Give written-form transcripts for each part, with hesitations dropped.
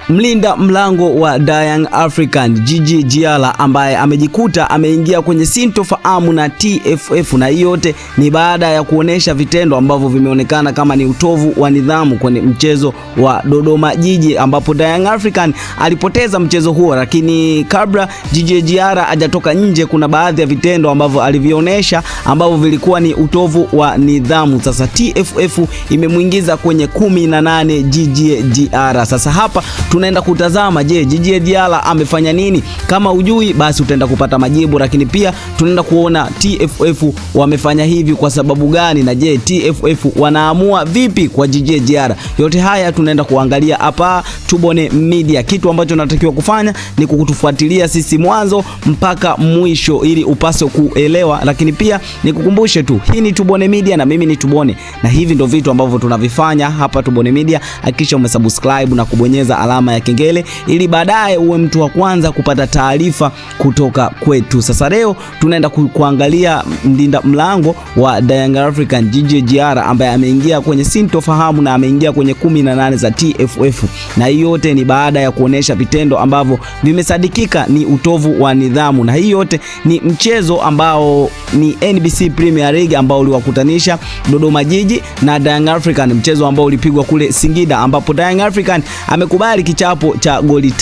Mlinda mlango wa Young African Djigui Diarra ambaye amejikuta ameingia kwenye sintofahamu na TFF, na hiyo yote ni baada ya kuonesha vitendo ambavyo vimeonekana kama ni utovu wa nidhamu kwenye mchezo wa Dodoma Jiji, ambapo Young African alipoteza mchezo huo. Lakini kabla Djigui Diarra hajatoka nje, kuna baadhi ya vitendo ambavyo alivionesha ambavyo vilikuwa ni utovu wa nidhamu. Sasa TFF imemuingiza kwenye 18 Djigui Diarra. Sasa hapa tunaenda kutazama, je, Djigui Diarra amefanya nini? Kama ujui basi utaenda kupata majibu, lakini pia tunaenda kuona TFF wamefanya hivi kwa sababu gani, na je, TFF wanaamua vipi kwa Djigui Diarra? Yote haya tunaenda kuangalia hapa Tubone Media. Kitu ambacho natakiwa kufanya ni kukutufuatilia sisi mwanzo mpaka mwisho ili upase kuelewa, lakini pia nikukumbushe tu, hii ni Tubone Media na mimi ni Tubone, na hivi ndio vitu ambavyo tunavifanya hapa Tubone Media. Hakikisha umesubscribe na kubonyeza alama ya kengele ili baadaye uwe mtu wa kwanza kupata taarifa kutoka kwetu. Sasa leo tunaenda kuangalia mlinda mlango wa Young African Djigui Diarra ambaye ameingia kwenye sintofahamu na ameingia kwenye 18 za TFF, na hiyo yote ni baada ya kuonesha vitendo ambavyo vimesadikika ni utovu wa nidhamu, na hiyo yote ni mchezo ambao ni NBC Premier League ambao uliwakutanisha Dodoma Jiji na Young African, mchezo ambao ulipigwa kule Singida, ambapo Young African amekubali kichapo cha goli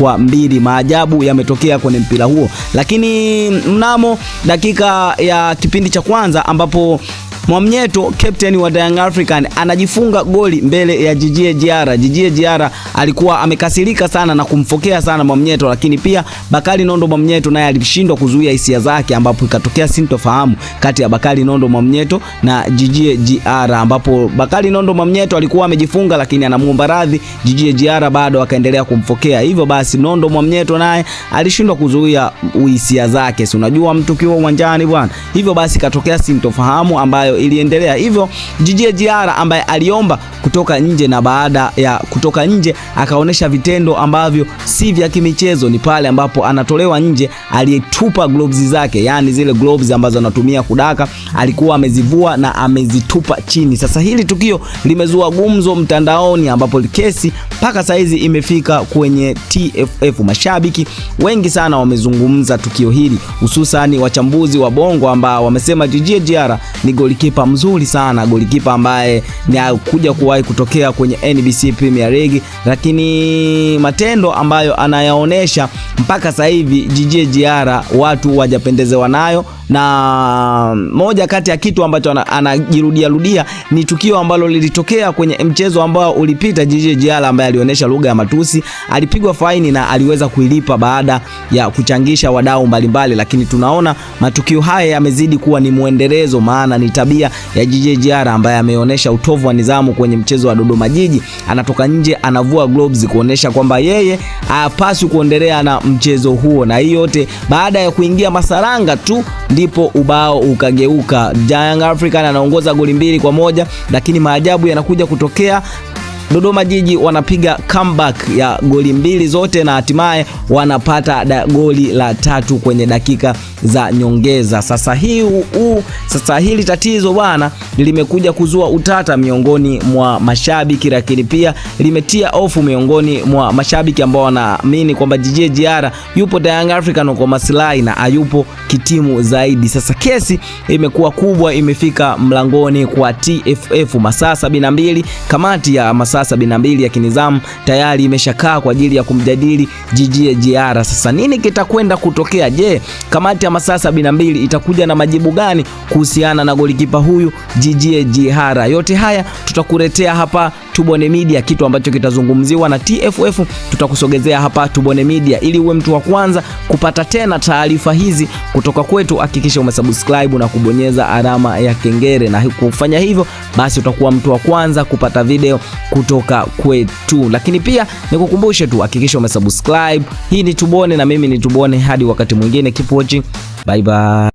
3-2. Maajabu yametokea kwenye mpira huo, lakini mnamo dakika ya kipindi cha kwanza ambapo Mwamnyeto, captain wa Young African, anajifunga goli mbele ya Djigui Diarra. Djigui Diarra alikuwa amekasirika sana na kumfokea sana Mwamnyeto, lakini pia Bakari Nondo Mwamnyeto naye alishindwa kuzuia hisia zake, ambapo ikatokea sintofahamu kati ya Bakari Nondo Mwamnyeto na Djigui Diarra, ambapo Bakari Nondo Mwamnyeto alikuwa amejifunga, lakini anamuomba radhi Djigui Diarra, bado akaendelea kumfokea. Hivyo basi Nondo Mwamnyeto naye alishindwa kuzuia hisia zake, si unajua mtu kiwa uwanjani bwana. Hivyo basi katokea sintofahamu ambayo iliendelea. Hivyo Djigui Diarra ambaye aliomba kutoka nje, na baada ya kutoka nje akaonesha vitendo ambavyo si vya kimichezo. Ni pale ambapo anatolewa nje, alitupa gloves zake, yani zile gloves ambazo anatumia kudaka alikuwa amezivua na amezitupa chini. Sasa hili tukio limezua gumzo mtandaoni, ambapo kesi mpaka saizi imefika kwenye TFF. Mashabiki wengi sana wamezungumza tukio hili, hususan wachambuzi wa bongo ambao wamesema Djigui Diarra ni golikipa mzuri sana, golikipa ambaye ni kuja kuwahi kutokea kwenye NBC Premier League, lakini matendo ambayo anayaonesha mpaka sasa hivi Djigui Diarra watu wajapendezewa nayo. Na moja kati ya kitu ambacho anajirudia ni tukio ambalo lilitokea kwenye mchezo ambao ulipita. Djigui Diarra ambaye alionyesha lugha ya matusi alipigwa faini na aliweza kuilipa baada ya kuchangisha wadau mbalimbali, lakini tunaona matukio haya yamezidi kuwa ni muendelezo, maana ni tabia ya Djigui Diarra ambaye ameonyesha utovu wa nidhamu kwenye mchezo wa Dodoma Jiji. Anatoka nje anavua gloves kuonesha kwamba yeye hapaswi kuendelea na mchezo huo, na hiyo yote baada ya kuingia masaranga tu ndipo ubao ukageuka. Young African anaongoza goli 2-1, lakini maajabu yanakuja kutokea. Dodoma Jiji wanapiga comeback ya goli 2 zote na hatimaye wanapata goli la 3 kwenye dakika za nyongeza. Sasa hili tatizo bwana limekuja kuzua utata miongoni mwa mashabiki, lakini pia limetia hofu miongoni mwa mashabiki ambao wanaamini kwamba Djigui Diarra yupo Young African kwa maslahi na hayupo kitimu zaidi. Sasa kesi imekuwa kubwa, imefika mlangoni kwa TFF. Masaa 72, kamati ya masaa 72 ya kinizamu tayari imeshakaa kwa ajili ya kumjadili Djigui Diarra. Sasa nini kitakwenda kutokea? Je, kamati ya masaa 72 itakuja na majibu gani kuhusiana na golikipa huyu Djigui Diarra? Yote haya tutakuletea hapa Tubone Media. Kitu ambacho kitazungumziwa na TFF tutakusogezea hapa Tubone Media ili uwe mtu wa kwanza kupata tena taarifa hizi kutoka kwetu. Hakikisha umesubscribe na kubonyeza alama ya kengele, na kufanya hivyo basi utakuwa mtu wa kwanza kupata video kutoka kwetu. Lakini pia nikukumbushe tu, hakikisha umesubscribe. Hii ni Tubone na mimi ni Tubone. Hadi wakati mwingine, keep watching. Bye bye.